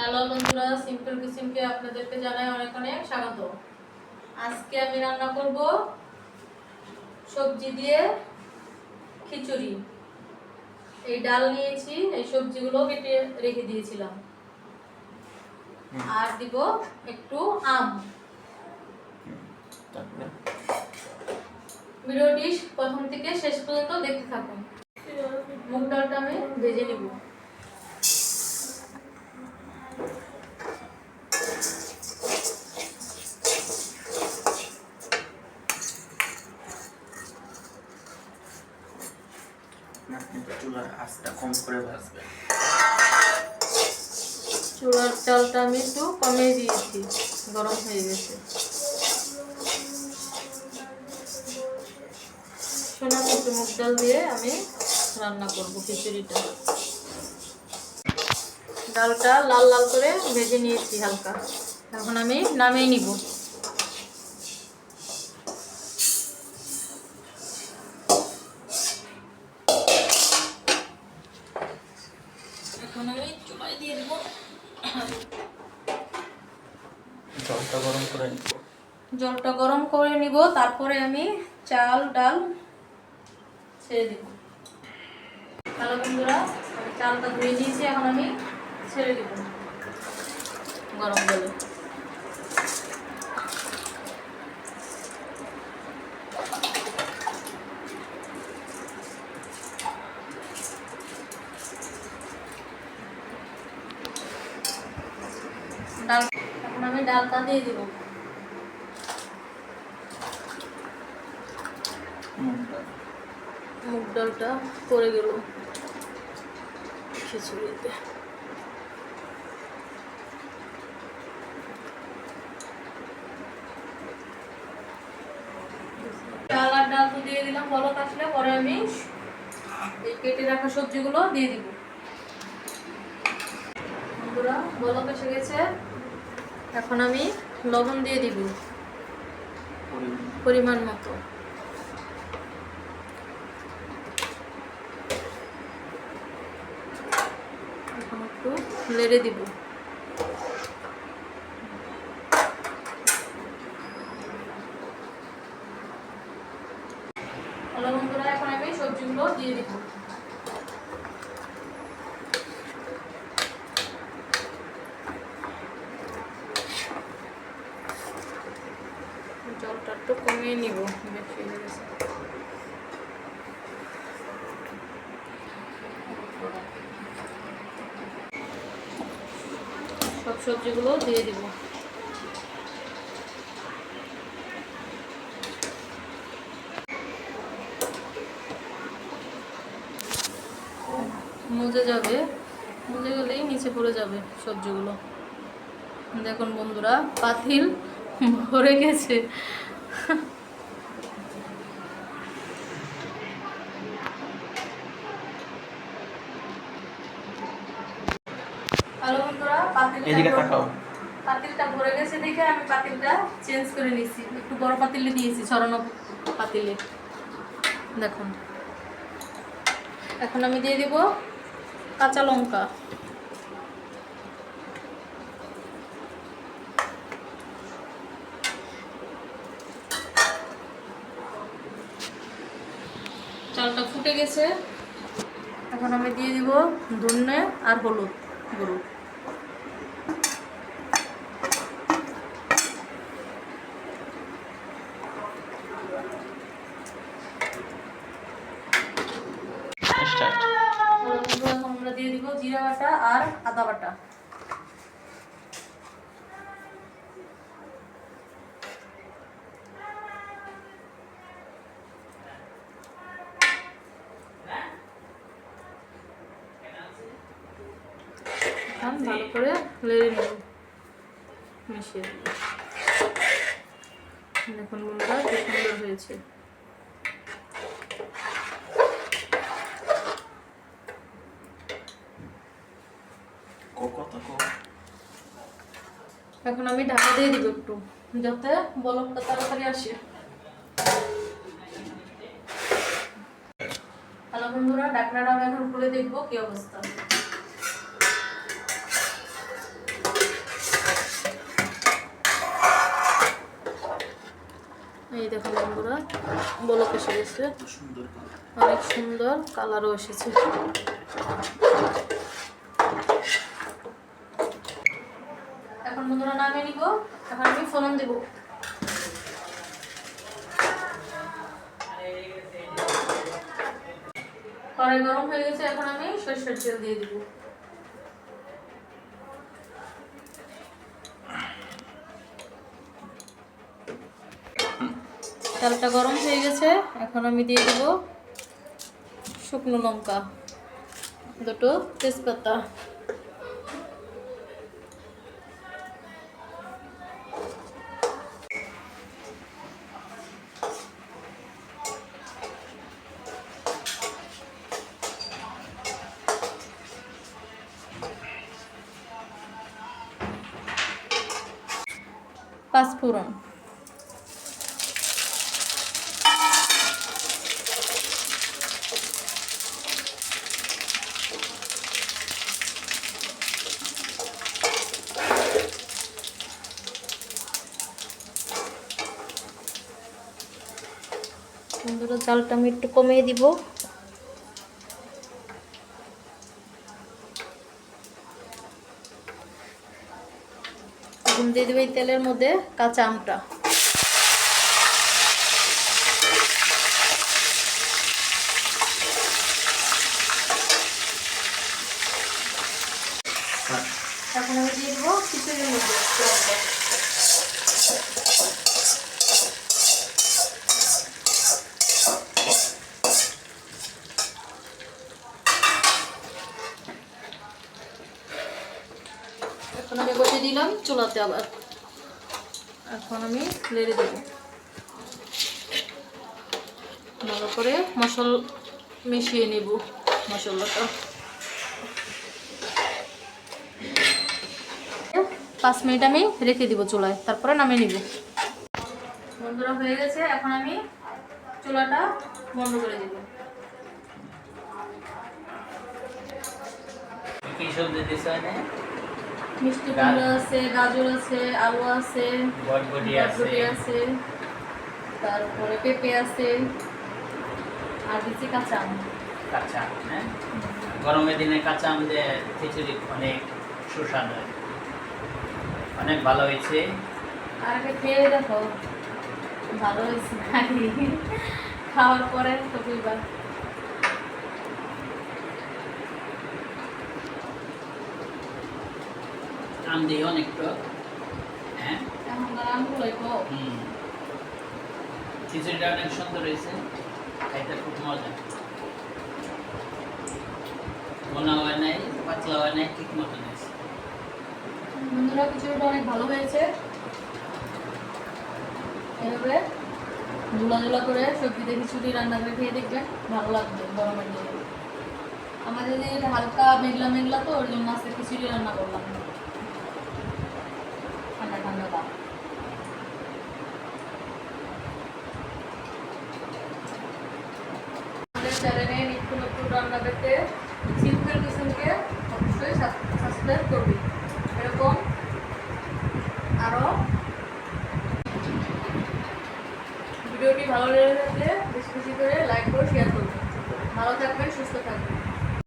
Hello বন্ধুরা, simple কিচেনকে আপনাদেরকে জানাই অনেক অনেক স্বাগত। আজকে আমি রান্না করব সবজি দিয়ে খিচুড়ি। এই ডাল নিয়েছি, এই সবজিগুলো কেটে রেখে দিয়েছিলাম, আর দিব একটু আম। ভিডিওটি প্রথম থেকে শেষ পর্যন্ত দেখতে থাকুন। মুগ ডালটা আমি ভেজে নিব। চুলার আঁচটা কম করে ভাজবে। চুলার চালটা আমি একটু কমিয়ে দিয়েছি, গরম হয়ে গেছে। সোনা মতো মুগ ডাল দিয়ে আমি রান্না করব খিচুড়িটা। ডালটা লাল লাল করে ভেজে নিয়েছি হালকা, এখন আমি নামিয়ে নিব। এখন আমি চুলায় দিয়ে দেব। জলটা গরম করে নিব, তারপরে আমি চাল ডাল ছেড়ে দেব। হ্যালো বন্ধুরা, আমি চালটা ধুয়ে নিয়েছি, এখন আমি ছেড়ে দেব গরম জলে। ডাল এখন আমি ডালটা দিয়ে দিব। মুগ ডালটা পড়ে গেল খিচুড়িতে। চাল আর ডাল তো দিয়ে দিলাম, বলক আসলে পরে আমি এই কেটে রাখা সবজিগুলো দিয়ে দিব। বন্ধুরা, বলক এসে গেছে, এখন আমি লবণ দিয়ে দিব পরিমাণ মতো। এখন একটু নেড়ে দিব। হ্যালো বন্ধুরা, এখন আমি সবজিগুলো দিয়ে দিব। জলটা একটু কমিয়ে নিব, বেশি হয়ে গেছে। সব সবজিগুলো দিয়ে দিব। মুজে যাবে, মুজে গেলেই নিচে পড়ে যাবে সবজিগুলো। দেখুন বন্ধুরা, পাতিল ভরে গেছে। হ্যালো বন্ধুরা, পাতিলটা ভরে গেছে দেখে আমি পাতিলটা চেঞ্জ করে নিয়েছি, একটু বড় পাতিলে দিয়েছি, ছড়ানো পাতিলে। দেখুন, এখন আমি দিয়ে দিব কাঁচা লঙ্কা। চালটা ফুটে গেছে, এখন আমি দিয়ে দিব ধনে আর হলুদ গুঁড়ো। আমরা দিয়ে দিব জিরা বাটা আর আদা বাটা। ভালো করে লেড়ে নেব, মিশিয়ে দেব। দেখুন বন্ধুরা, কি সুন্দর হয়েছে। এখন আমি ঢাকা দিয়ে দিব একটু, যাতে বলকটা তাড়াতাড়ি আসে। হ্যালো বন্ধুরা, ঢাকনাটা এখন খুলে দেখবো কি অবস্থা। দেখুন বন্ধুরা বলক এসে গেছে, সুন্দর অনেক সুন্দর কালারও এসেছে। এখন বন্ধুরা নামিয়ে নিব। এখন আমি ফোড়ন দেব। কড়াই গরম হয়ে গেছে, এখন আমি সরষের তেল দিয়ে দিব। তেলটা গরম হয়ে গেছে, এখন আমি দিয়ে দেব শুকনো লঙ্কা, দুটো তেজপাতা, পাঁচফোড়ন, বন্ধুরা চালটা আমি একটু কমিয়ে দিব। এখন দিয়ে দেবো এই তেলের মধ্যে কাঁচা আমটা। এখন আমি দিয়ে দেবো খিচুড়ির মধ্যে। এখন আমি বসে দিলাম চুলাতে আবার। এখন আমি নেড়ে দেব, ভালো করে মিশিয়ে নেব মশলাটা। 5 মিনিট আমি রেখে দিব চুলায়, তারপরে নামিয়ে নিব। বন্ধুরা হয়ে গেছে, এখন আমি চুলাটা বন্ধ করে দিব। কি সবজি দিছো না? মিষ্টি কুমড়া আছে, গাজর আছে, আলু আছে, বটবটি আছে, তারপরে পেঁপে আছে, আর দিচ্ছি কাঁচা আম। কাঁচা আম, হ্যাঁ? গরমের দিনে কাঁচা আম দিয়ে খিচুড়ি অনেক সুস্বাদু হয়, অনেক ভালো হয়েছে। আর আগে খেয়ে দেখো ভালো হয়েছে নাকি, খাওয়ার পরে তো বুঝবা। আম দিয়ে অনেক টক, হ্যাঁ? এখন আমগুলোই তো খিচুড়িটা অনেক সুন্দর হয়েছে, খাইতে খুব মজা। মনে হয় নাই, পাতলা হয় নাই, ঠিক মতন হয়েছে। বন্ধুরা খিচুড়িটা অনেক ভালো হয়েছে। এভাবে ঝোলা ঝোলা করে সবজি দিয়ে খিচুড়ি রান্না করে খেয়ে দেখবেন, ভালো লাগবে গরমের দিনে। আমাদের দিকে হালকা মেঘলা মেঘলা, তো ওর জন্য আজকে খিচুড়ি রান্না করলাম, ঠান্ডা ঠান্ডা দাম। আমাদের চ্যানেলে নিত্য নতুন রান্না পেতে সিম্পল কিচেনকে অবশ্যই সাবস্ক্রাইব করবে। এরকম আরও ভিডিওটি ভালো লেগে